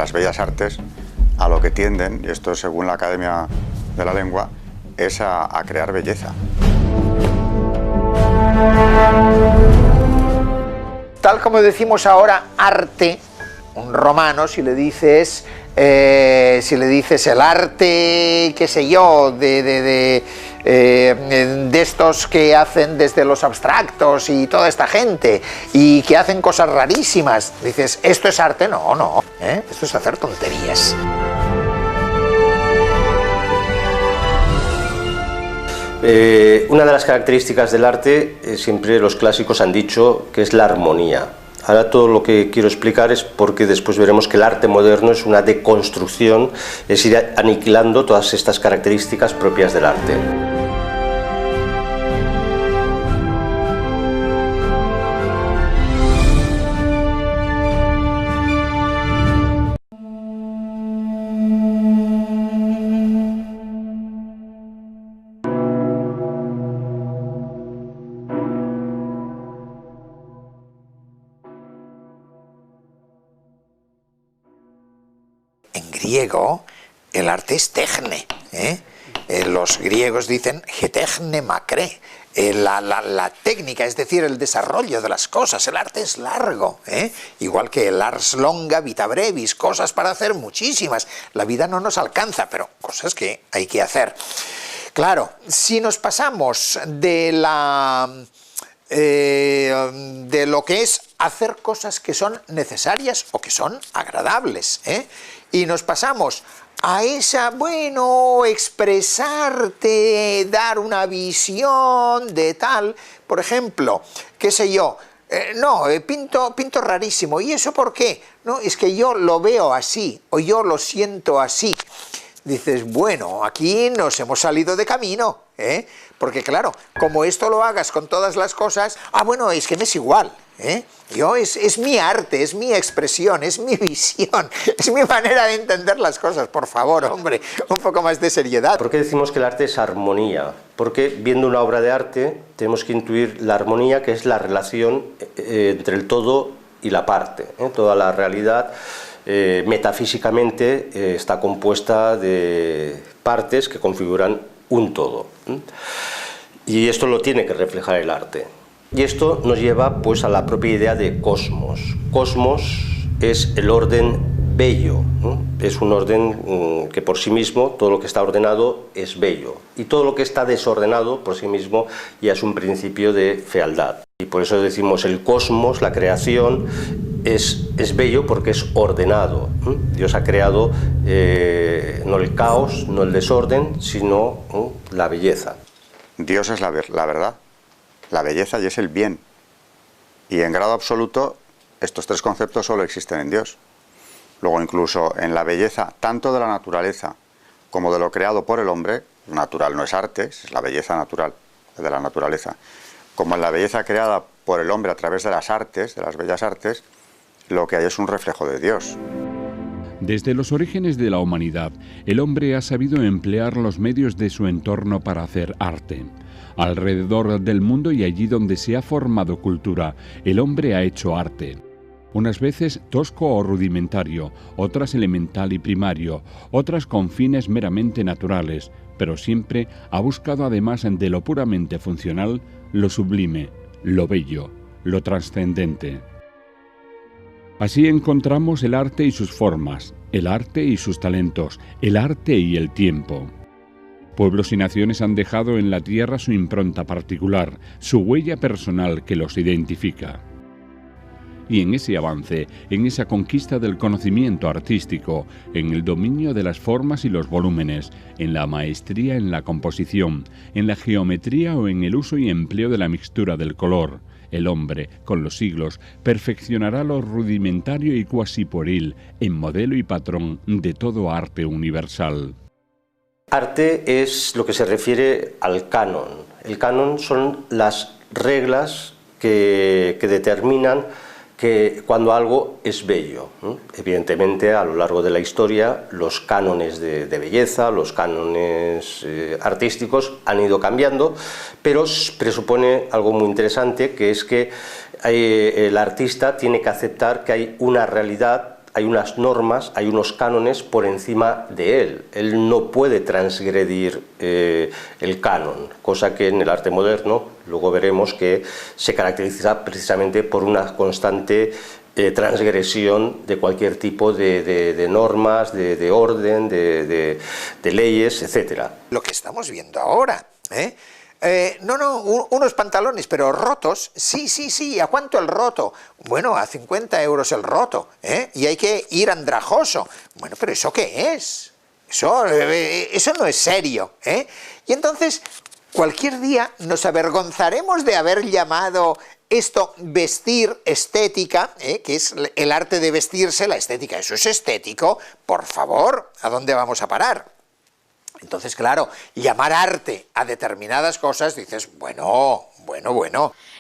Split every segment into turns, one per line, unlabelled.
las bellas artes a lo que tienden, y esto es según la Academia de la Lengua, es a crear belleza.
Tal como decimos ahora arte, un romano, si le dices el arte, qué sé yo, de estos que hacen desde los abstractos y toda esta gente, y que hacen cosas rarísimas, dices, ¿esto es arte? No, no, esto es hacer tonterías.
Una de las características del arte, siempre los clásicos han dicho que es la armonía. Ahora todo lo que quiero explicar es porque después veremos que el arte moderno es una deconstrucción, es ir aniquilando todas estas características propias del arte.
En griego, el arte es techne. Los griegos dicen getechne macré. La técnica, es decir, el desarrollo de las cosas. El arte es largo. Igual que el ars longa vita brevis, cosas para hacer muchísimas. La vida no nos alcanza, pero cosas que hay que hacer. Claro, si nos pasamos de lo que es hacer cosas que son necesarias o que son agradables, y nos pasamos a esa, bueno, expresarte, dar una visión de tal, por ejemplo, qué sé yo, pinto rarísimo, ¿y eso por qué? No, es que yo lo veo así, o yo lo siento así. Dices, bueno, aquí nos hemos salido de camino, porque claro, como esto lo hagas con todas las cosas, bueno, es que me es igual, es mi arte, es mi expresión, es mi visión, es mi manera de entender las cosas, por favor, hombre, un poco más de seriedad.
¿Por qué decimos que el arte es armonía? Porque viendo una obra de arte tenemos que intuir la armonía, que es la relación entre el todo y la parte, toda la realidad. Metafísicamente está compuesta de partes que configuran un todo, y esto lo tiene que reflejar el arte, y esto nos lleva pues a la propia idea de cosmos. Cosmos es el orden bello, es un orden que por sí mismo, todo lo que está ordenado es bello, y todo lo que está desordenado por sí mismo ya es un principio de fealdad, y por eso decimos el cosmos, la creación, es bello porque es ordenado. Dios ha creado no el caos, no el desorden, sino la belleza.
Dios es la verdad, la belleza y es el bien. Y en grado absoluto, estos tres conceptos solo existen en Dios. Luego incluso en la belleza, tanto de la naturaleza como de lo creado por el hombre, natural no es arte, es la belleza natural de la naturaleza, como en la belleza creada por el hombre a través de las artes, de las bellas artes, lo que hay es un reflejo de Dios.
Desde los orígenes de la humanidad, el hombre ha sabido emplear los medios de su entorno para hacer arte. Alrededor del mundo y allí donde se ha formado cultura, el hombre ha hecho arte. Unas veces tosco o rudimentario, otras elemental y primario, otras con fines meramente naturales, pero siempre ha buscado además de lo puramente funcional, lo sublime, lo bello, lo trascendente. Así encontramos el arte y sus formas, el arte y sus talentos, el arte y el tiempo. Pueblos y naciones han dejado en la tierra su impronta particular, su huella personal que los identifica. Y en ese avance, en esa conquista del conocimiento artístico, en el dominio de las formas y los volúmenes, en la maestría en la composición, en la geometría o en el uso y empleo de la mixtura del color, el hombre, con los siglos, perfeccionará lo rudimentario y cuasi pueril en modelo y patrón de todo arte universal.
Arte es lo que se refiere al canon. El canon son las reglas que determinan que cuando algo es bello. Evidentemente, a lo largo de la historia, los cánones de belleza, los cánones artísticos han ido cambiando, pero presupone algo muy interesante, que es que el artista tiene que aceptar que hay una realidad hay unas normas, hay unos cánones por encima de él. Él no puede transgredir el canon, cosa que en el arte moderno, luego veremos que se caracteriza precisamente por una constante transgresión de cualquier tipo de normas, de orden, de leyes, etc.
Lo que estamos viendo ahora, unos pantalones, pero rotos, sí, ¿a cuánto el roto? Bueno, a 50 euros el roto, y hay que ir andrajoso. Bueno, pero ¿eso qué es? Eso no es serio, Y entonces, cualquier día nos avergonzaremos de haber llamado esto vestir estética, que es el arte de vestirse, la estética, eso es estético, por favor, ¿a dónde vamos a parar? Entonces, claro, llamar arte a determinadas cosas, dices, bueno.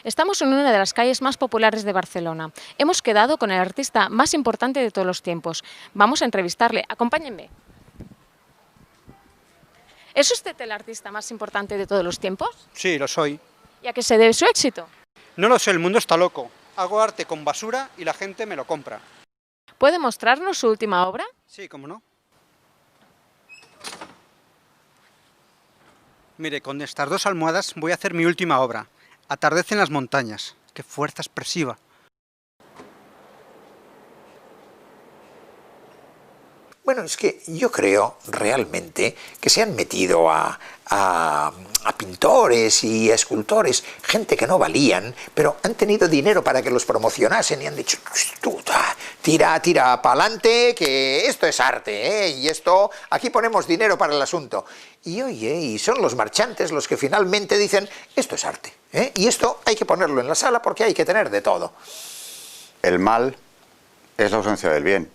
Estamos en una de las calles más populares de Barcelona. Hemos quedado con el artista más importante de todos los tiempos. Vamos a entrevistarle. Acompáñenme. ¿Es usted el artista más importante de todos los tiempos?
Sí, lo soy.
¿Y a qué se debe su éxito?
No lo sé, el mundo está loco. Hago arte con basura y la gente me lo compra.
¿Puede mostrarnos su última obra?
Sí, ¿cómo no? Mire, con estas 2 almohadas voy a hacer mi última obra. Atardece en las montañas. ¡Qué fuerza expresiva!
Bueno, es que yo creo realmente que se han metido a pintores y a escultores, gente que no valían, pero han tenido dinero para que los promocionasen y han dicho, tú, tira para adelante, que esto es arte, y esto, aquí ponemos dinero para el asunto. Y oye, y son los marchantes los que finalmente dicen, esto es arte, y esto hay que ponerlo en la sala porque hay que tener de todo.
El mal es la ausencia del bien.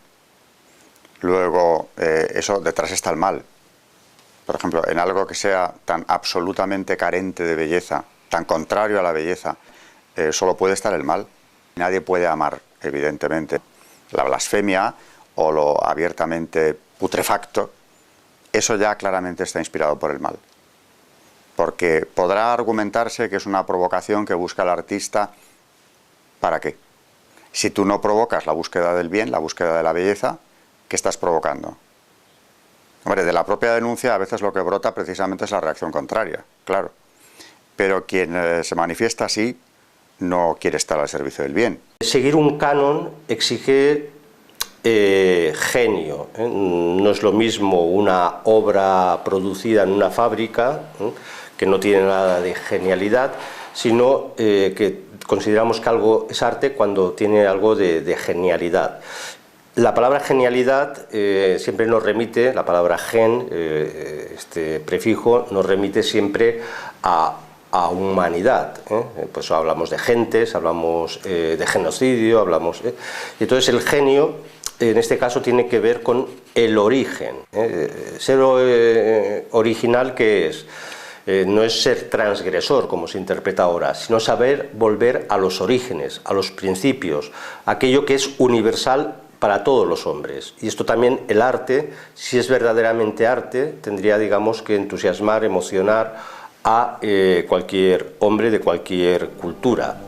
Luego, eso detrás está el mal. Por ejemplo, en algo que sea tan absolutamente carente de belleza, tan contrario a la belleza, solo puede estar el mal. Nadie puede amar, evidentemente, la blasfemia o lo abiertamente putrefacto. Eso ya claramente está inspirado por el mal. Porque podrá argumentarse que es una provocación que busca el artista. ¿Para qué? Si tú no provocas la búsqueda del bien, la búsqueda de la belleza, ¿qué estás provocando? Hombre, de la propia denuncia a veces lo que brota precisamente es la reacción contraria, claro. Pero quien se manifiesta así no quiere estar al servicio del bien.
Seguir un canon exige genio. No es lo mismo una obra producida en una fábrica, que no tiene nada de genialidad, sino que consideramos que algo es arte cuando tiene algo de genialidad. La palabra genialidad siempre nos remite, la palabra gen, este prefijo, nos remite siempre a humanidad. Pues hablamos de gentes, hablamos de genocidio, hablamos... Y entonces el genio, en este caso, tiene que ver con el origen. Ser original, ¿qué es? No es ser transgresor, como se interpreta ahora, sino saber volver a los orígenes, a los principios, aquello que es universal para todos los hombres. Y esto también, el arte, si es verdaderamente arte, tendría, digamos, que entusiasmar, emocionar a cualquier hombre de cualquier cultura.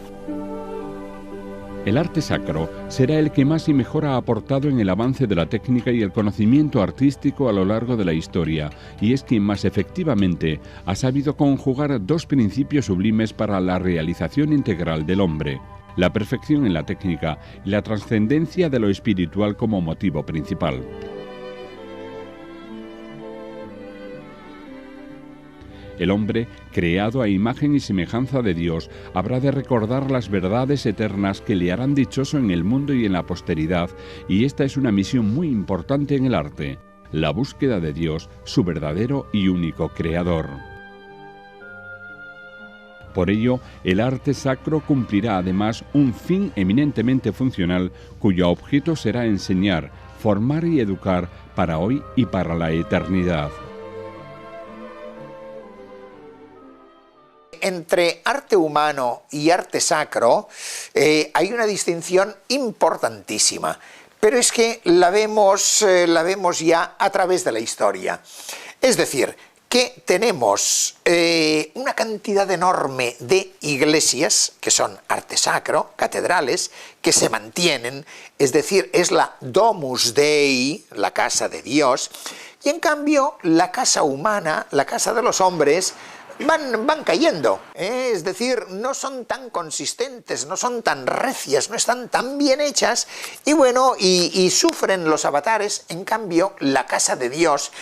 El arte sacro será el que más y mejor ha aportado en el avance de la técnica y el conocimiento artístico a lo largo de la historia, y es quien más efectivamente ha sabido conjugar 2 principios sublimes para la realización integral del hombre: la perfección en la técnica y la trascendencia de lo espiritual como motivo principal. El hombre, creado a imagen y semejanza de Dios, habrá de recordar las verdades eternas que le harán dichoso en el mundo y en la posteridad, y esta es una misión muy importante en el arte: la búsqueda de Dios, su verdadero y único creador. Por ello, el arte sacro cumplirá además un fin eminentemente funcional, cuyo objeto será enseñar, formar y educar para hoy y para la eternidad.
Entre arte humano y arte sacro hay una distinción importantísima, pero es que la vemos ya a través de la historia. Es decir, que tenemos una cantidad enorme de iglesias, que son arte sacro, catedrales, que se mantienen, es decir, es la Domus Dei, la casa de Dios, y en cambio la casa humana, la casa de los hombres, van cayendo, es decir, no son tan consistentes, no son tan recias, no están tan bien hechas, y bueno, y sufren los avatares. En cambio, la casa de Dios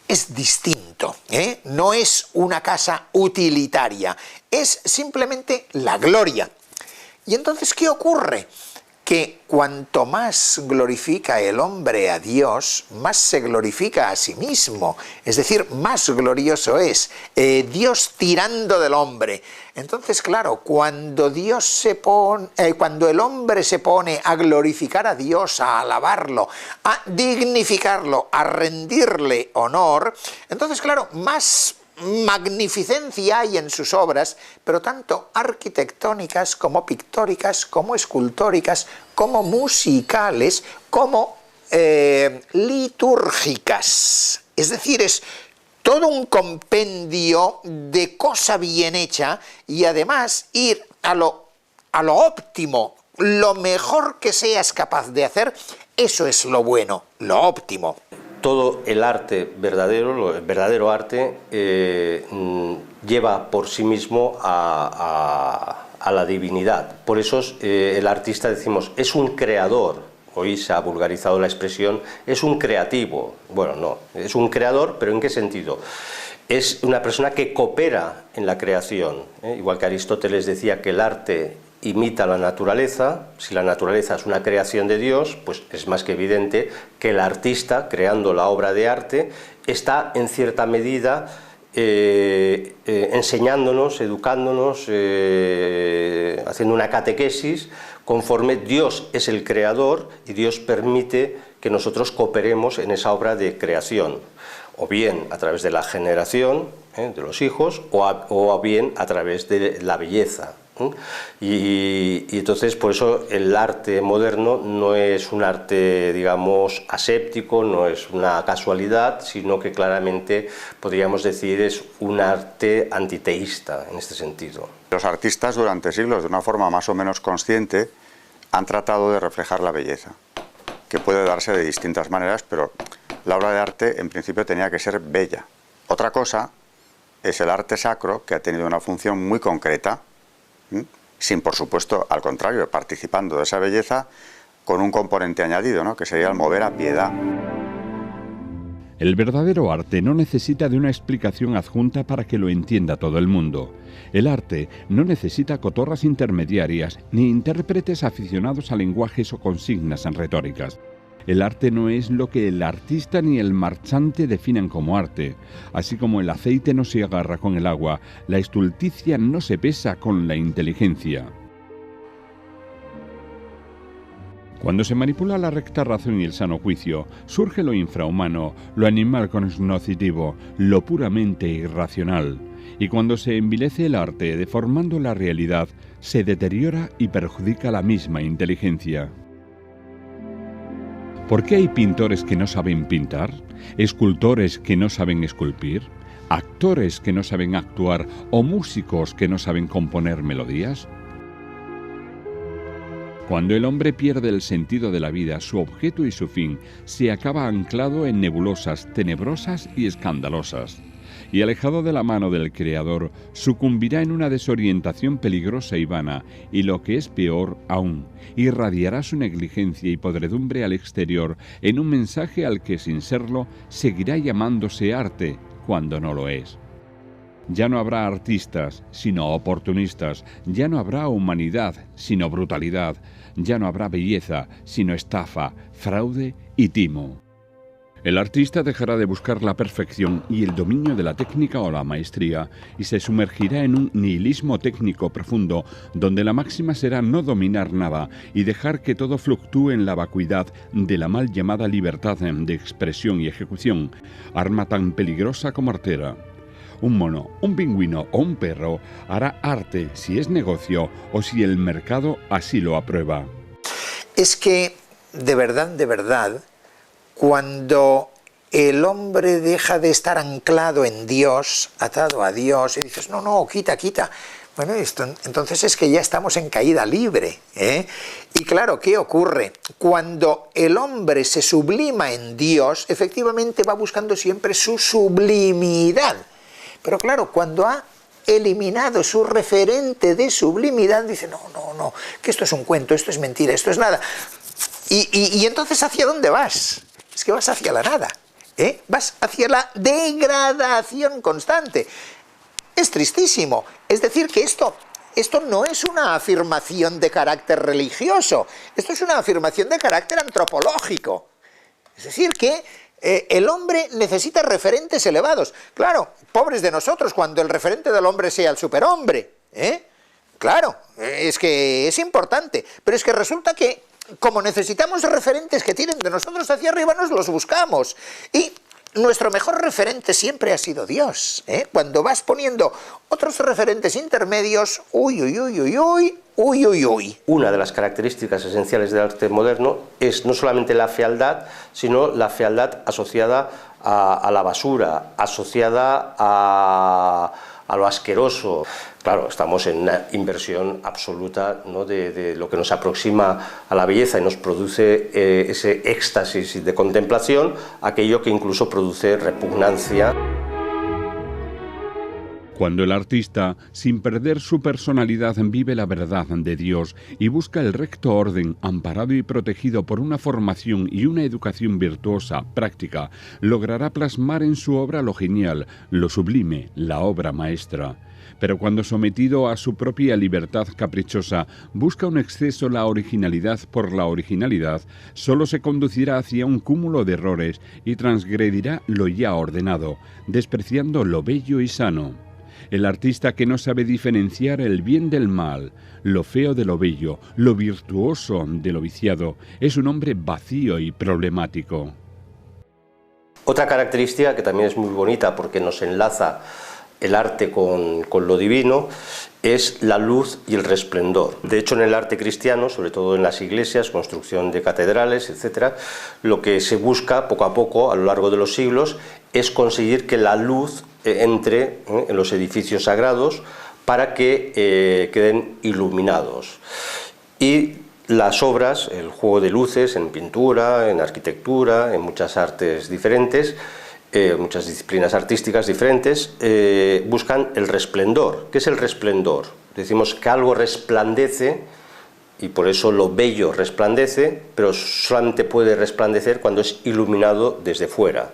es distinto, no es una casa utilitaria, es simplemente la gloria. Y entonces, ¿qué ocurre? Que cuanto más glorifica el hombre a Dios, más se glorifica a sí mismo, es decir, más glorioso es Dios tirando del hombre. Entonces, claro, cuando el hombre se pone a glorificar a Dios, a alabarlo, a dignificarlo, a rendirle honor, entonces, claro, más magnificencia hay en sus obras, pero tanto arquitectónicas como pictóricas, como escultóricas, como musicales, como litúrgicas. Es decir, es todo un compendio de cosa bien hecha, y además ir a lo óptimo, lo mejor que seas capaz de hacer. Eso es lo bueno, lo óptimo.
Todo el arte verdadero, el verdadero arte, lleva por sí mismo a la divinidad. Por eso el artista, decimos, es un creador. Hoy se ha vulgarizado la expresión, es un creativo. Bueno, no, es un creador, pero ¿en qué sentido? Es una persona que coopera en la creación. Igual que Aristóteles decía que el arte imita la naturaleza. Si la naturaleza es una creación de Dios, pues es más que evidente que el artista, creando la obra de arte, está en cierta medida enseñándonos, educándonos, haciendo una catequesis, conforme Dios es el creador y Dios permite que nosotros cooperemos en esa obra de creación, o bien a través de la generación de los hijos, o bien a través de la belleza. Y entonces, por eso el arte moderno no es un arte, digamos, aséptico, no es una casualidad, sino que claramente podríamos decir es un arte antiteísta en este sentido.
Los artistas durante siglos, de una forma más o menos consciente, han tratado de reflejar la belleza, que puede darse de distintas maneras, pero la obra de arte en principio tenía que ser bella. Otra cosa es el arte sacro, que ha tenido una función muy concreta, sin, por supuesto, al contrario, participando de esa belleza con un componente añadido, ¿no?, que sería el mover a piedad.
El verdadero arte no necesita de una explicación adjunta para que lo entienda todo el mundo. El arte no necesita cotorras intermediarias ni intérpretes aficionados a lenguajes o consignas en retóricas. El arte no es lo que el artista ni el marchante definen como arte. Así como el aceite no se agarra con el agua, la estulticia no se pesa con la inteligencia. Cuando se manipula la recta razón y el sano juicio, surge lo infrahumano, lo animal cognoscitivo, lo puramente irracional. Y cuando se envilece el arte deformando la realidad, se deteriora y perjudica la misma inteligencia. ¿Por qué hay pintores que no saben pintar? ¿Escultores que no saben esculpir? ¿Actores que no saben actuar? ¿O músicos que no saben componer melodías? Cuando el hombre pierde el sentido de la vida, su objeto y su fin se acaba anclado en nebulosas, tenebrosas y escandalosas. Y alejado de la mano del Creador, sucumbirá en una desorientación peligrosa y vana, y lo que es peor aún, irradiará su negligencia y podredumbre al exterior en un mensaje al que, sin serlo, seguirá llamándose arte cuando no lo es. Ya no habrá artistas, sino oportunistas, ya no habrá humanidad, sino brutalidad, ya no habrá belleza, sino estafa, fraude y timo. El artista dejará de buscar la perfección y el dominio de la técnica o la maestría y se sumergirá en un nihilismo técnico profundo donde la máxima será no dominar nada y dejar que todo fluctúe en la vacuidad de la mal llamada libertad de expresión y ejecución, arma tan peligrosa como artera. Un mono, un pingüino o un perro hará arte si es negocio o si el mercado así lo aprueba.
Es que, de verdad, cuando el hombre deja de estar anclado en Dios, atado a Dios, y dices, no, no, quita, quita. Bueno, entonces es que ya estamos en caída libre, ¿eh? Y claro, ¿qué ocurre? Cuando el hombre se sublima en Dios, efectivamente va buscando siempre su sublimidad. Pero claro, cuando ha eliminado su referente de sublimidad, dice, no, no, no, que esto es un cuento, esto es mentira, esto es nada. Y entonces, ¿hacia dónde vas? Es que vas hacia la nada, ¿eh? Vas hacia la degradación constante. Es tristísimo. Es decir, que esto no es una afirmación de carácter religioso, esto es una afirmación de carácter antropológico. Es decir, que el hombre necesita referentes elevados. Claro, pobres de nosotros cuando el referente del hombre sea el superhombre, ¿eh? Claro, es que es importante, pero es que resulta que como necesitamos referentes que tiren de nosotros hacia arriba, nos los buscamos. Y nuestro mejor referente siempre ha sido Dios, ¿eh? Cuando vas poniendo otros referentes intermedios, uy, uy, uy, uy, uy, uy, uy, uy.
Una de las características esenciales del arte moderno es no solamente la fealdad, sino la fealdad asociada a la basura, asociada a lo asqueroso. Claro, estamos en una inversión absoluta, ¿no?, de lo que nos aproxima a la belleza y nos produce ese éxtasis de contemplación, aquello que incluso produce repugnancia.
Cuando el artista, sin perder su personalidad, vive la verdad de Dios y busca el recto orden, amparado y protegido por una formación y una educación virtuosa, práctica, logrará plasmar en su obra lo genial, lo sublime, la obra maestra. Pero cuando sometido a su propia libertad caprichosa, busca un exceso la originalidad por la originalidad, solo se conducirá hacia un cúmulo de errores y transgredirá lo ya ordenado, despreciando lo bello y sano. El artista que no sabe diferenciar el bien del mal, lo feo de lo bello, lo virtuoso de lo viciado, es un hombre vacío y problemático.
Otra característica que también es muy bonita porque nos enlaza el arte con lo divino es la luz y el resplendor. De hecho, en el arte cristiano, sobre todo en las iglesias, construcción de catedrales, etc., lo que se busca poco a poco, a lo largo de los siglos, es conseguir que la luz entre en los edificios sagrados para que queden iluminados. Y las obras, el juego de luces en pintura, en arquitectura, en muchas artes diferentes, muchas disciplinas artísticas diferentes, buscan el resplendor. ¿Qué es el resplendor? Decimos que algo resplandece y por eso lo bello resplandece, pero solamente puede resplandecer cuando es iluminado desde fuera.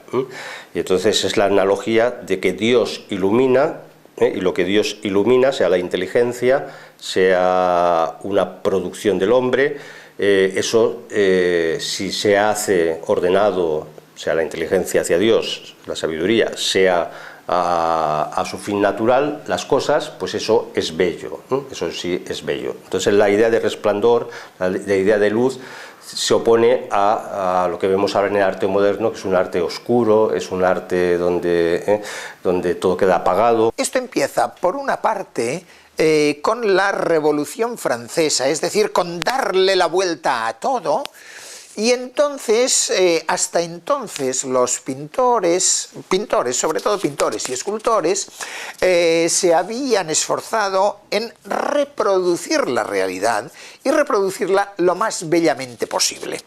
Y entonces es la analogía de que Dios ilumina, y lo que Dios ilumina, sea la inteligencia, sea una producción del hombre, eso si se hace ordenado, sea la inteligencia hacia Dios, la sabiduría, sea a su fin natural, las cosas, pues eso es bello, ¿no? Eso sí es bello. Entonces la idea de resplandor, la idea de luz, se opone a lo que vemos ahora en el arte moderno, que es un arte oscuro, es un arte donde todo queda apagado.
Esto empieza, por una parte, con la Revolución Francesa, es decir, con darle la vuelta a todo. Y entonces, hasta entonces, los pintores, sobre todo pintores y escultores, se habían esforzado en reproducir la realidad y reproducirla lo más bellamente posible.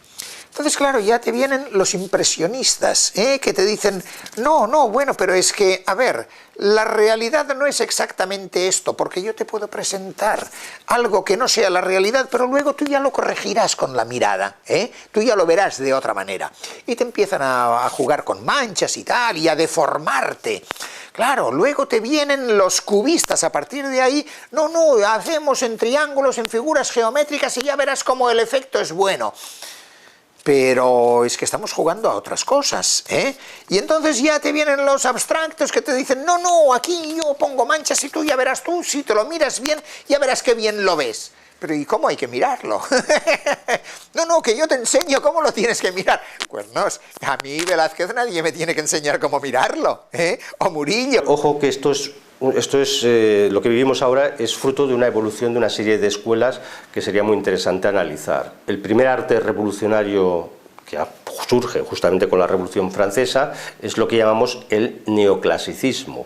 Entonces, claro, ya te vienen los impresionistas, que te dicen, no, no, bueno, pero es que, a ver, la realidad no es exactamente esto, porque yo te puedo presentar algo que no sea la realidad, pero luego tú ya lo corregirás con la mirada, tú ya lo verás de otra manera. Y te empiezan a jugar con manchas y tal, y a deformarte. Claro, luego te vienen los cubistas, a partir de ahí, no, no, hacemos en triángulos, en figuras geométricas, y ya verás cómo el efecto es bueno. Pero es que estamos jugando a otras cosas, Y entonces ya te vienen los abstractos que te dicen, no, no, aquí yo pongo manchas y tú ya verás tú, si te lo miras bien, ya verás qué bien lo ves. Pero ¿y cómo hay que mirarlo? No, no, que yo te enseño cómo lo tienes que mirar. Pues no, a mí Velázquez nadie me tiene que enseñar cómo mirarlo, o Murillo.
Ojo que esto es lo que vivimos ahora es fruto de una evolución de una serie de escuelas que sería muy interesante analizar. El primer arte revolucionario, que ha surge justamente con la Revolución Francesa, es lo que llamamos el neoclasicismo.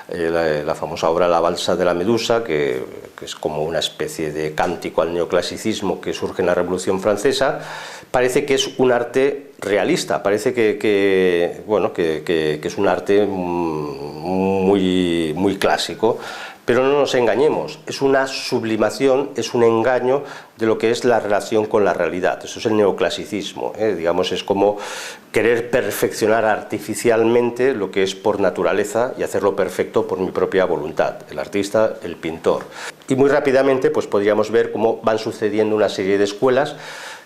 La famosa obra La Valsa de la Medusa, que es como una especie de cántico al neoclasicismo que surge en la Revolución Francesa, parece que es un arte realista, parece que es un arte muy clásico. Pero no nos engañemos, es una sublimación, es un engaño de lo que es la relación con la realidad. Eso es el neoclasicismo, digamos, es como querer perfeccionar artificialmente lo que es por naturaleza y hacerlo perfecto por mi propia voluntad, el artista, el pintor. Y muy rápidamente pues podríamos ver cómo van sucediendo una serie de escuelas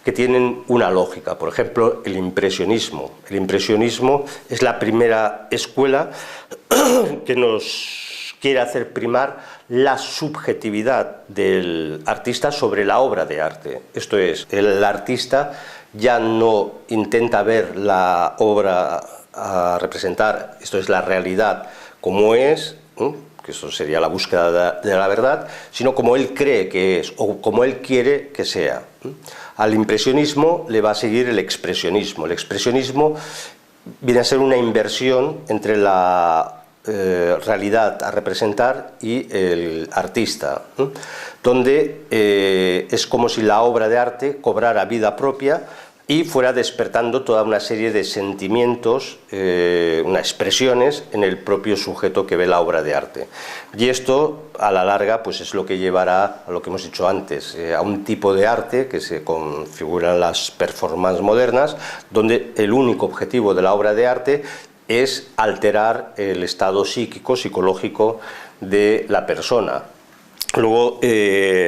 que tienen una lógica. Por ejemplo, el impresionismo. El impresionismo es la primera escuela que nos quiere hacer primar la subjetividad del artista sobre la obra de arte. Esto es, el artista ya no intenta ver la obra a representar, esto es la realidad como es, que eso sería la búsqueda de la verdad, sino como él cree que es o como él quiere que sea. Al impresionismo le va a seguir el expresionismo. El expresionismo viene a ser una inversión entre la realidad a representar y el artista, donde es como si la obra de arte cobrara vida propia y fuera despertando toda una serie de sentimientos, unas expresiones en el propio sujeto que ve la obra de arte. Y esto, a la larga, pues es lo que llevará a lo que hemos dicho antes, a un tipo de arte que se configura en las performances modernas, donde el único objetivo de la obra de arte es alterar el estado psíquico, psicológico de la persona. Luego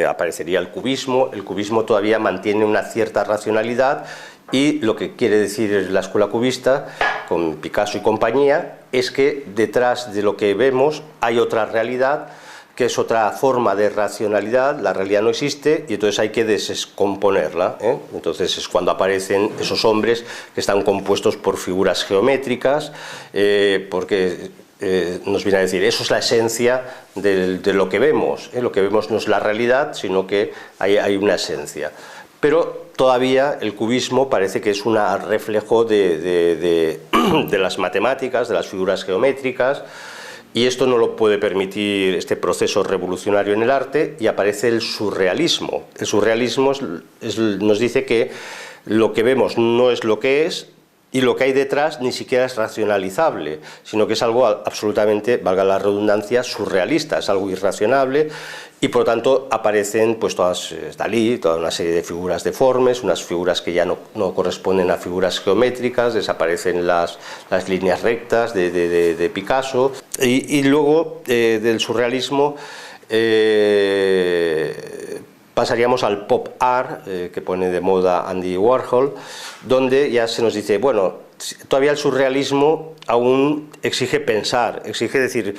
aparecería el cubismo. El cubismo todavía mantiene una cierta racionalidad y lo que quiere decir la escuela cubista, con Picasso y compañía, es que detrás de lo que vemos hay otra realidad, que es otra forma de racionalidad. La realidad no existe y entonces hay que descomponerla, Entonces es cuando aparecen esos hombres que están compuestos por figuras geométricas, porque nos viene a decir, eso es la esencia de lo que vemos. Lo que vemos no es la realidad, sino que hay una esencia. Pero todavía el cubismo parece que es un reflejo de las matemáticas, de las figuras geométricas, y esto no lo puede permitir este proceso revolucionario en el arte, y aparece el surrealismo. El surrealismo nos dice que lo que vemos no es lo que es, y lo que hay detrás ni siquiera es racionalizable, sino que es algo absolutamente, valga la redundancia, surrealista, es algo irracionable, y por lo tanto aparecen pues todas, Dalí, toda una serie de figuras deformes, unas figuras que ya no corresponden a figuras geométricas, desaparecen las líneas rectas de Picasso, y luego del surrealismo pasaríamos al pop art, que pone de moda Andy Warhol, donde ya se nos dice, bueno, todavía el surrealismo aún exige pensar, exige decir,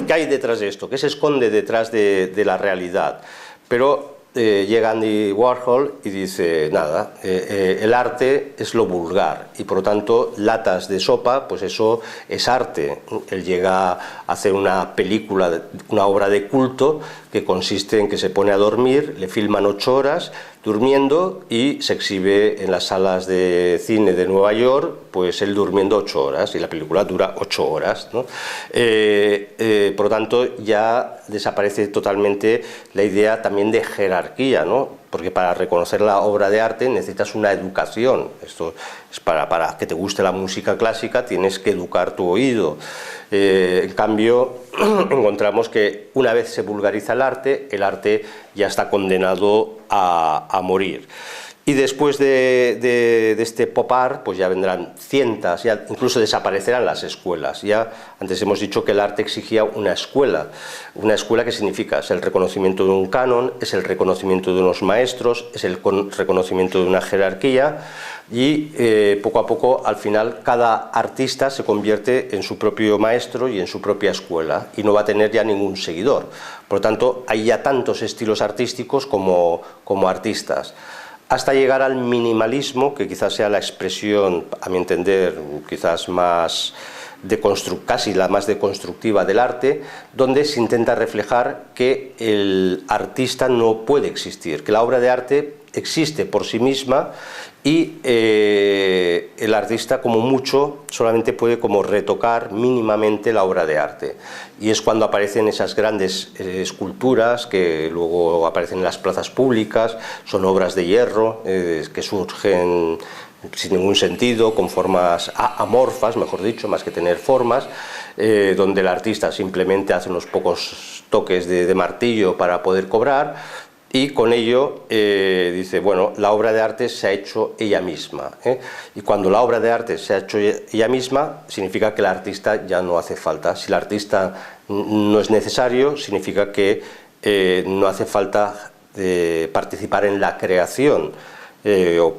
¿qué hay detrás de esto? ¿Qué se esconde detrás de la realidad? Pero llega Andy Warhol y dice, nada, el arte es lo vulgar, y por lo tanto latas de sopa, pues eso es arte. Él llega a hacer una película, una obra de culto que consiste en que se pone a dormir, le filman 8 horas durmiendo y se exhibe en las salas de cine de Nueva York, pues él durmiendo 8 horas, y la película dura 8 horas, ¿no? Por lo tanto ya desaparece totalmente la idea también de jerarquía, ¿no? Porque para reconocer la obra de arte necesitas una educación. Esto es para que te guste la música clásica, tienes que educar tu oído. En cambio, encontramos que una vez se vulgariza el arte ya está condenado a morir. Y después de este pop art, pues ya vendrán cientos, ya incluso desaparecerán las escuelas. Ya antes hemos dicho que el arte exigía una escuela. Una escuela, ¿qué significa? Es el reconocimiento de un canon, es el reconocimiento de unos maestros, es el reconocimiento de una jerarquía, y poco a poco, al final, cada artista se convierte en su propio maestro y en su propia escuela, y no va a tener ya ningún seguidor. Por lo tanto, hay ya tantos estilos artísticos como artistas, hasta llegar al minimalismo, que quizás sea la expresión, a mi entender, quizás más casi la más deconstructiva del arte, donde se intenta reflejar que el artista no puede existir, que la obra de arte existe por sí misma y el artista como mucho solamente puede como retocar mínimamente la obra de arte, y es cuando aparecen esas grandes esculturas que luego aparecen en las plazas públicas, son obras de hierro que surgen sin ningún sentido, con formas amorfas, mejor dicho, más que tener formas, donde el artista simplemente hace unos pocos toques de martillo para poder cobrar, y con ello dice, bueno, la obra de arte se ha hecho ella misma, y cuando la obra de arte se ha hecho ella misma, significa que el artista ya no hace falta. Si el artista no es necesario, significa que no hace falta participar en la creación, no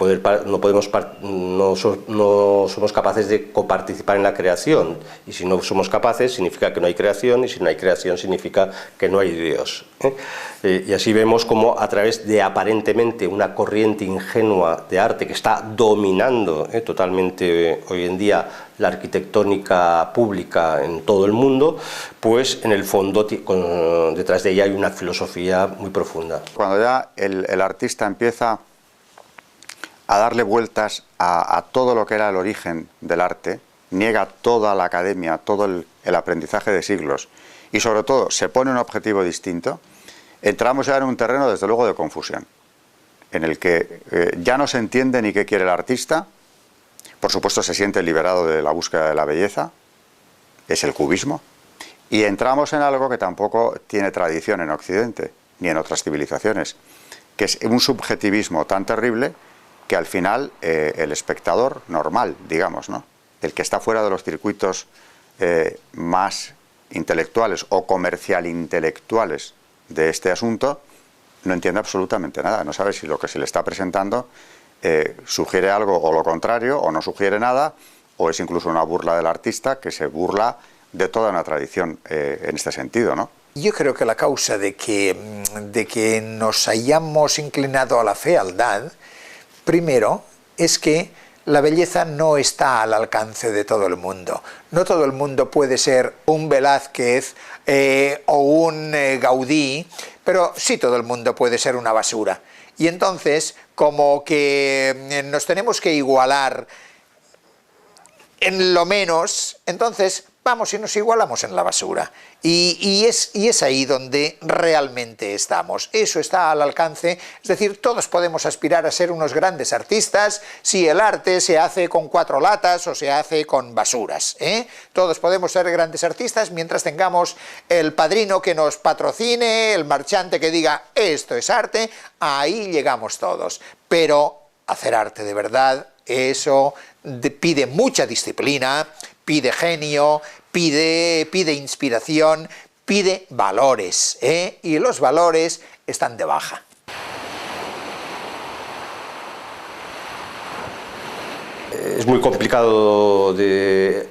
somos capaces de coparticipar en la creación, y si no somos capaces significa que no hay creación, y si no hay creación significa que no hay Dios. Y así vemos como a través de aparentemente una corriente ingenua de arte que está dominando totalmente hoy en día la arquitectónica pública en todo el mundo, pues en el fondo detrás de ella hay una filosofía muy profunda.
Cuando ya el artista empieza a darle vueltas a todo lo que era el origen del arte, niega toda la academia, todo el aprendizaje de siglos, y sobre todo se pone un objetivo distinto, entramos ya en un terreno desde luego de confusión, en el que ya no se entiende ni qué quiere el artista. Por supuesto se siente liberado de la búsqueda de la belleza, es el cubismo, y entramos en algo que tampoco tiene tradición en Occidente, ni en otras civilizaciones, que es un subjetivismo tan terrible que al final el espectador normal, digamos, ¿no?, el que está fuera de los circuitos más intelectuales o comercial intelectuales de este asunto, no entiende absolutamente nada, no sabe si lo que se le está presentando sugiere algo o lo contrario, o no sugiere nada, o es incluso una burla del artista que se burla de toda una tradición en este sentido, ¿no?
Yo creo que la causa de que nos hayamos inclinado a la fealdad, primero, es que la belleza no está al alcance de todo el mundo. No todo el mundo puede ser un Velázquez o un Gaudí, pero sí todo el mundo puede ser una basura. Y entonces, como que nos tenemos que igualar en lo menos, entonces vamos y nos igualamos en la basura. Y es ahí donde realmente estamos. Eso está al alcance, es decir, todos podemos aspirar a ser unos grandes artistas si el arte se hace con 4 latas o se hace con basuras, Todos podemos ser grandes artistas mientras tengamos el padrino que nos patrocine, el marchante que diga esto es arte, ahí llegamos todos. Pero hacer arte de verdad, eso pide mucha disciplina, pide genio, pide inspiración, pide valores, y los valores están de baja.
Es muy complicado de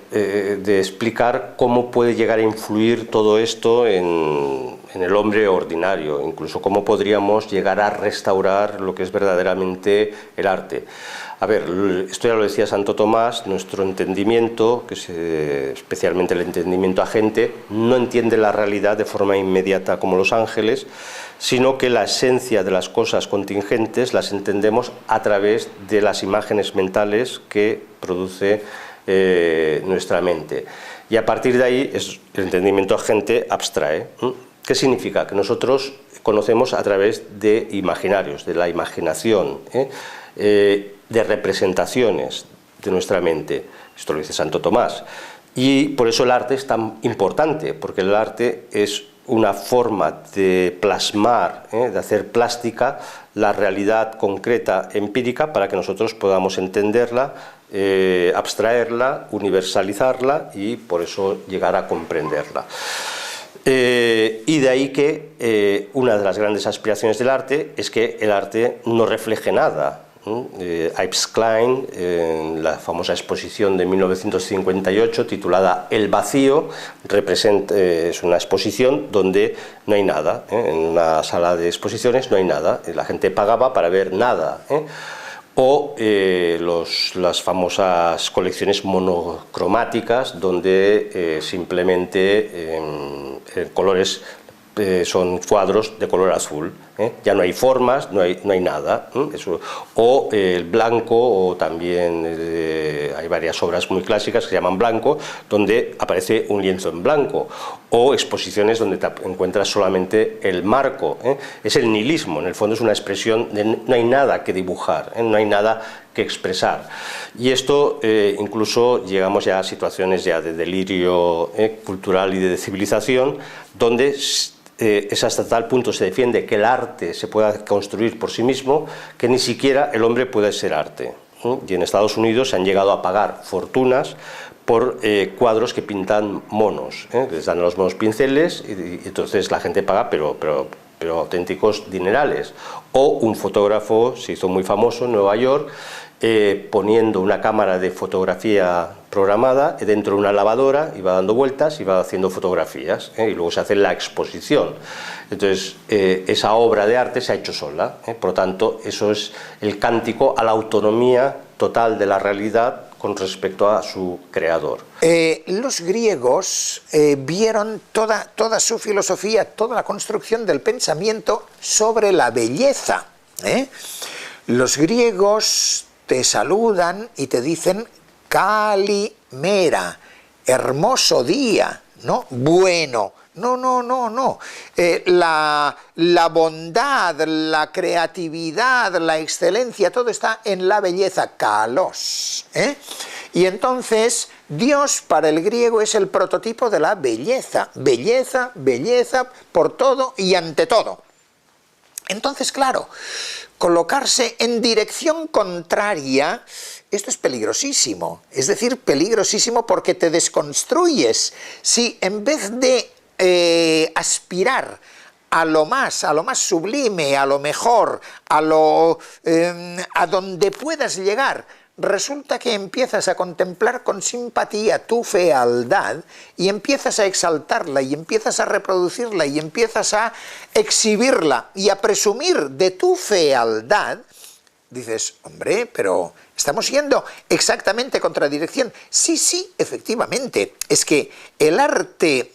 explicar cómo puede llegar a influir todo esto en el hombre ordinario, incluso cómo podríamos llegar a restaurar lo que es verdaderamente el arte. A ver, esto ya lo decía Santo Tomás, nuestro entendimiento, que es especialmente el entendimiento agente, no entiende la realidad de forma inmediata como los ángeles, sino que la esencia de las cosas contingentes las entendemos a través de las imágenes mentales que produce nuestra mente. Y a partir de ahí el entendimiento agente abstrae. ¿Qué significa? Que nosotros conocemos a través de imaginarios, de la imaginación, de representaciones de nuestra mente. Esto lo dice Santo Tomás. Y por eso el arte es tan importante, porque el arte es una forma de plasmar, de hacer plástica la realidad concreta, empírica, para que nosotros podamos entenderla, abstraerla, universalizarla y por eso llegar a comprenderla. Y de ahí que una de las grandes aspiraciones del arte es que el arte no refleje nada. Yves Klein, en la famosa exposición de 1958 titulada El vacío, es una exposición donde no hay nada, en una sala de exposiciones no hay nada, la gente pagaba para ver nada, o las famosas colecciones monocromáticas donde simplemente colores son cuadros de color azul. Ya no hay formas, no hay nada. Eso. O el blanco, o también hay varias obras muy clásicas que se llaman blanco, donde aparece un lienzo en blanco, o exposiciones donde te encuentras solamente el marco. Es el nihilismo, en el fondo es una expresión de no hay nada que dibujar, no hay nada que expresar. Y esto incluso llegamos ya a situaciones ya de delirio cultural y de civilización, donde es hasta tal punto se defiende que el arte se pueda construir por sí mismo, que ni siquiera el hombre puede ser arte. Y en Estados Unidos se han llegado a pagar fortunas por cuadros que pintan monos. Les dan a los monos pinceles y entonces la gente paga, pero auténticos dinerales. O un fotógrafo se hizo muy famoso en Nueva York, poniendo una cámara de fotografía programada dentro de una lavadora, iba dando vueltas, iba haciendo fotografías, y luego se hace la exposición. Entonces, esa obra de arte se ha hecho sola, por lo tanto, eso es el cántico a la autonomía total de la realidad con respecto a su creador.
Los griegos vieron toda su filosofía, toda la construcción del pensamiento sobre la belleza. Los griegos te saludan y te dicen Kalimera, hermoso día, ¿no? Bueno. No. La bondad, la creatividad, la excelencia, todo está en la belleza, kalos. Y entonces, Dios para el griego es el prototipo de la belleza. Belleza, belleza por todo y ante todo. Entonces, claro, colocarse en dirección contraria, esto es peligrosísimo. Es decir, peligrosísimo porque te desconstruyes. Si en vez de aspirar a lo más sublime, a lo mejor, a donde puedas llegar, resulta que empiezas a contemplar con simpatía tu fealdad y empiezas a exaltarla y empiezas a reproducirla y empiezas a exhibirla y a presumir de tu fealdad, dices, hombre, pero estamos yendo exactamente contradirección. Sí, efectivamente, es que el arte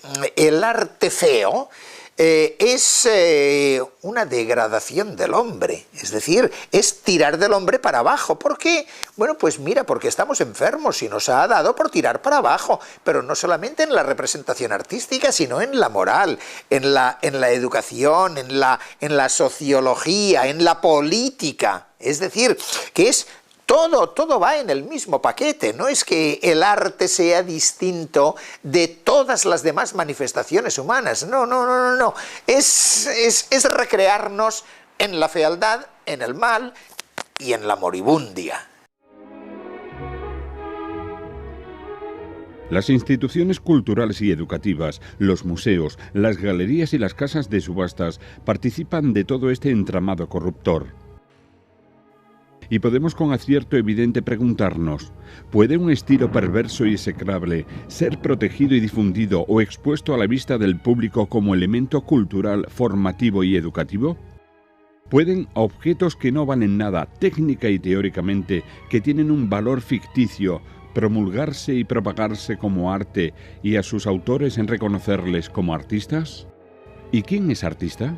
feo es una degradación del hombre, es decir, es tirar del hombre para abajo. ¿Por qué? Bueno, pues mira, porque estamos enfermos y nos ha dado por tirar para abajo, pero no solamente en la representación artística, sino en la moral, en la educación, en la sociología, en la política. Es decir, que es todo va en el mismo paquete. No es que el arte sea distinto de todas las demás manifestaciones humanas. No. Es recrearnos en la fealdad, en el mal y en la moribundia.
Las instituciones culturales y educativas, los museos, las galerías y las casas de subastas participan de todo este entramado corruptor. Y podemos con acierto evidente preguntarnos, ¿puede un estilo perverso y execrable ser protegido y difundido o expuesto a la vista del público como elemento cultural, formativo y educativo? ¿Pueden objetos que no valen nada técnica y teóricamente, que tienen un valor ficticio, promulgarse y propagarse como arte y a sus autores en reconocerles como artistas? ¿Y quién es artista?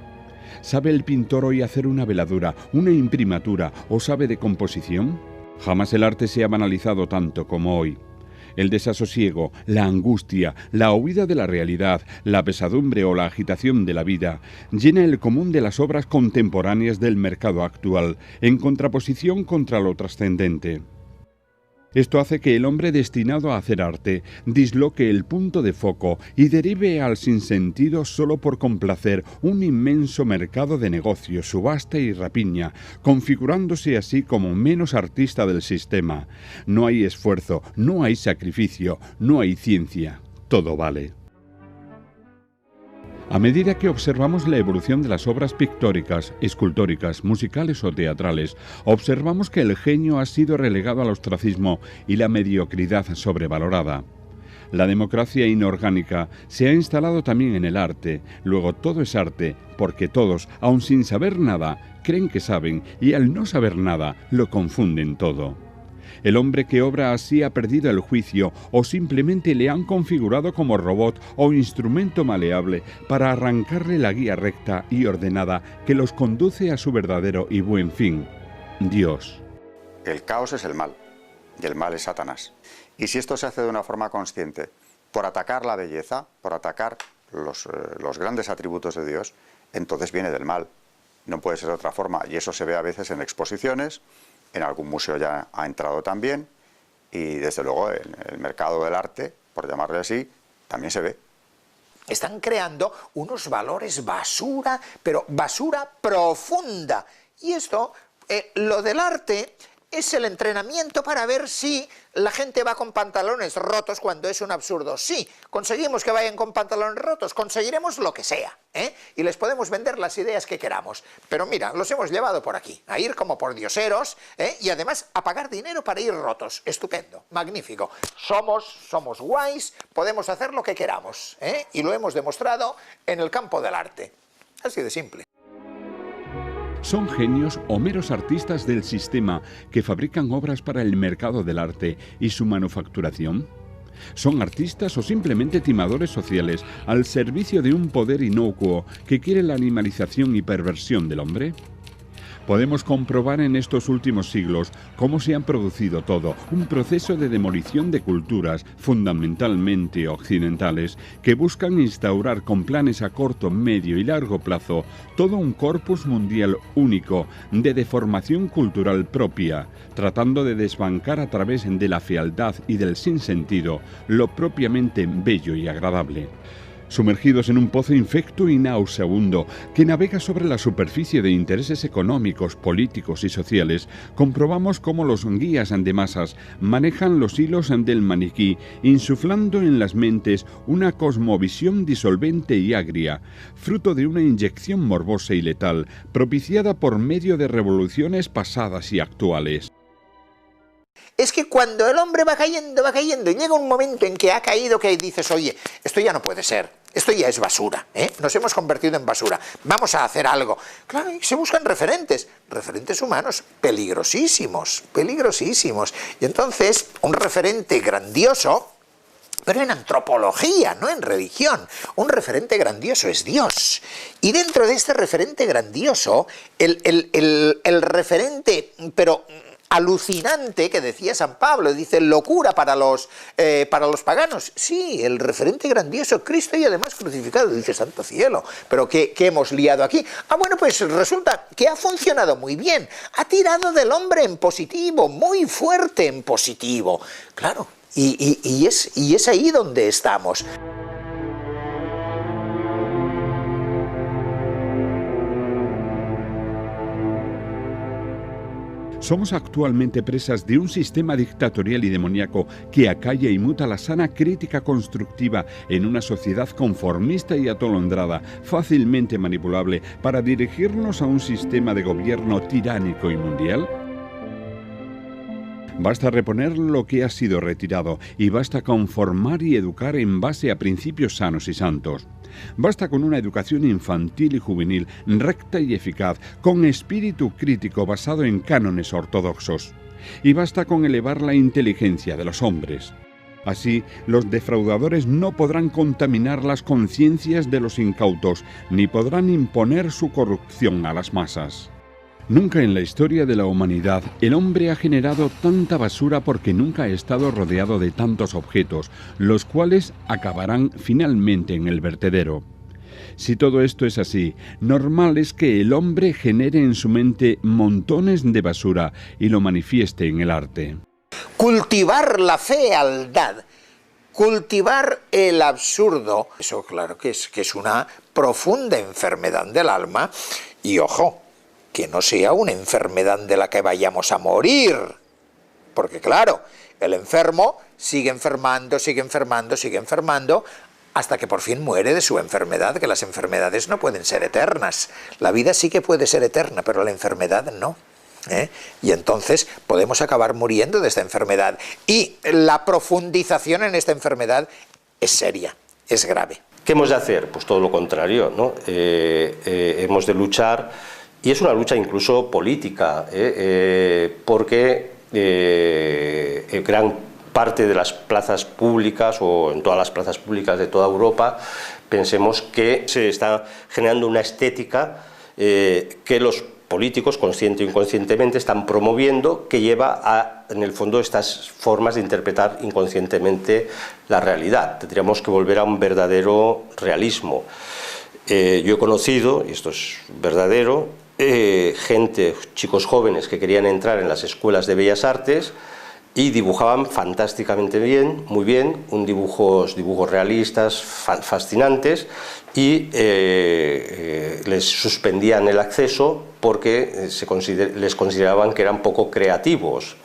¿Sabe el pintor hoy hacer una veladura, una imprimatura o sabe de composición? Jamás el arte se ha banalizado tanto como hoy. El desasosiego, la angustia, la huida de la realidad, la pesadumbre o la agitación de la vida llena el común de las obras contemporáneas del mercado actual, en contraposición contra lo trascendente. Esto hace que el hombre destinado a hacer arte disloque el punto de foco y derive al sinsentido solo por complacer un inmenso mercado de negocio, subasta y rapiña, configurándose así como menos artista del sistema. No hay esfuerzo, no hay sacrificio, no hay ciencia. Todo vale. A medida que observamos la evolución de las obras pictóricas, escultóricas, musicales o teatrales, observamos que el genio ha sido relegado al ostracismo y la mediocridad sobrevalorada. La democracia inorgánica se ha instalado también en el arte. Luego todo es arte, porque todos, aun sin saber nada, creen que saben y al no saber nada, lo confunden todo. El hombre que obra así ha perdido el juicio o simplemente le han configurado como robot o instrumento maleable para arrancarle la guía recta y ordenada que los conduce a su verdadero y buen fin, Dios.
El caos es el mal, y el mal es Satanás. Y si esto se hace de una forma consciente, por atacar la belleza, por atacar los grandes atributos de Dios, entonces viene del mal. No puede ser de otra forma, y eso se ve a veces en exposiciones, en algún museo ya ha entrado también, y desde luego en el mercado del arte, por llamarle así, también se ve.
Están creando unos valores basura, pero basura profunda. Y esto, lo del arte, es el entrenamiento para ver si la gente va con pantalones rotos cuando es un absurdo. Sí, conseguimos que vayan con pantalones rotos, conseguiremos lo que sea, y les podemos vender las ideas que queramos. Pero mira, los hemos llevado por aquí, a ir como por dioseros, y además a pagar dinero para ir rotos. Estupendo, magnífico. Somos guays, podemos hacer lo que queramos, y lo hemos demostrado en el campo del arte. Así de simple.
¿Son genios o meros artistas del sistema que fabrican obras para el mercado del arte y su manufacturación? ¿Son artistas o simplemente timadores sociales al servicio de un poder inocuo que quiere la animalización y perversión del hombre? Podemos comprobar en estos últimos siglos cómo se han producido todo, un proceso de demolición de culturas, fundamentalmente occidentales, que buscan instaurar con planes a corto, medio y largo plazo todo un corpus mundial único de deformación cultural propia, tratando de desbancar a través de la fealdad y del sinsentido lo propiamente bello y agradable. Sumergidos en un pozo infecto y nauseabundo que navega sobre la superficie de intereses económicos, políticos y sociales, comprobamos cómo los guías de masas manejan los hilos del maniquí, insuflando en las mentes una cosmovisión disolvente y agria, fruto de una inyección morbosa y letal, propiciada por medio de revoluciones pasadas y actuales.
Es que cuando el hombre va cayendo, y llega un momento en que ha caído que dices, oye, esto ya no puede ser, esto ya es basura, nos hemos convertido en basura, vamos a hacer algo. Claro, y se buscan referentes humanos peligrosísimos. Y entonces, un referente grandioso, pero en antropología, no en religión, un referente grandioso es Dios. Y dentro de este referente grandioso, el referente, pero alucinante que decía San Pablo, dice locura para los paganos. Sí, el referente grandioso, Cristo y además crucificado, dice santo cielo. Pero ¿qué hemos liado aquí? Ah, bueno, pues resulta que ha funcionado muy bien, ha tirado del hombre en positivo, muy fuerte en positivo. Claro, y es ahí donde estamos.
Somos actualmente presas de un sistema dictatorial y demoníaco que acalla y muta la sana crítica constructiva en una sociedad conformista y atolondrada, fácilmente manipulable, para dirigirnos a un sistema de gobierno tiránico y mundial. Basta reponer lo que ha sido retirado y basta conformar y educar en base a principios sanos y santos. Basta con una educación infantil y juvenil recta y eficaz, con espíritu crítico basado en cánones ortodoxos. Y basta con elevar la inteligencia de los hombres. Así, los defraudadores no podrán contaminar las conciencias de los incautos, ni podrán imponer su corrupción a las masas. Nunca en la historia de la humanidad el hombre ha generado tanta basura porque nunca ha estado rodeado de tantos objetos, los cuales acabarán finalmente en el vertedero. Si todo esto es así, normal es que el hombre genere en su mente montones de basura y lo manifieste en el arte.
Cultivar la fealdad, cultivar el absurdo, eso claro que es una profunda enfermedad del alma y ojo, que no sea una enfermedad de la que vayamos a morir. Porque claro, el enfermo sigue enfermando, hasta que por fin muere de su enfermedad, que las enfermedades no pueden ser eternas. La vida sí que puede ser eterna, pero la enfermedad no. Y entonces podemos acabar muriendo de esta enfermedad. Y la profundización en esta enfermedad es seria, es grave.
¿Qué hemos de hacer? Pues todo lo contrario, ¿no? Hemos de luchar. Y es una lucha incluso política, porque gran parte de las plazas públicas o en todas las plazas públicas de toda Europa, pensemos que se está generando una estética que los políticos, consciente o inconscientemente, están promoviendo, que lleva a, en el fondo, estas formas de interpretar inconscientemente la realidad. Tendríamos que volver a un verdadero realismo. Yo he conocido, y esto es verdadero, gente, chicos jóvenes que querían entrar en las escuelas de Bellas Artes y dibujaban fantásticamente bien, muy bien, dibujos realistas, fascinantes, y les suspendían el acceso porque les consideraban que eran poco creativos,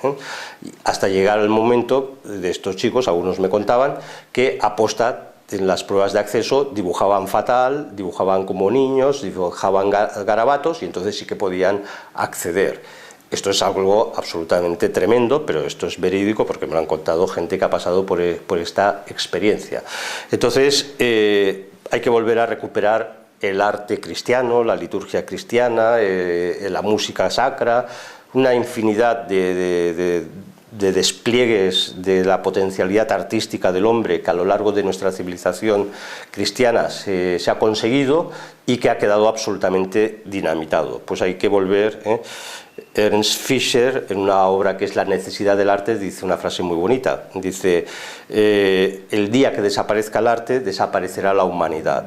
hasta llegar al momento de estos chicos, algunos me contaban, que aposta en las pruebas de acceso dibujaban fatal, dibujaban como niños, dibujaban garabatos, y entonces sí que podían acceder. Esto es algo absolutamente tremendo, pero esto es verídico porque me lo han contado gente que ha pasado por esta experiencia. Entonces, hay que volver a recuperar el arte cristiano, la liturgia cristiana, la música sacra, una infinidad de despliegues de la potencialidad artística del hombre que a lo largo de nuestra civilización cristiana se ha conseguido y que ha quedado absolutamente dinamitado. Pues hay que volver. Ernst Fischer, en una obra que es La necesidad del arte, dice una frase muy bonita. Dice, el día que desaparezca el arte, desaparecerá la humanidad.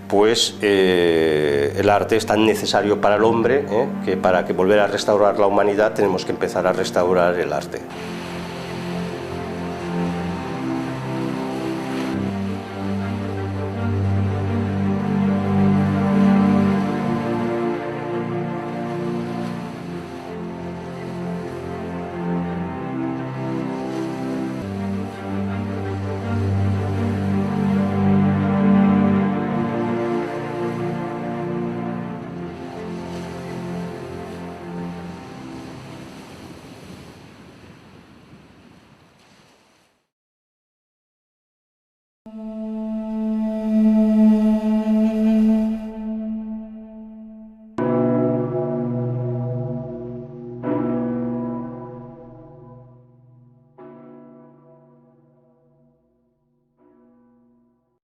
Pues el arte es tan necesario para el hombre que para que volver a restaurar la humanidad tenemos que empezar a restaurar el arte.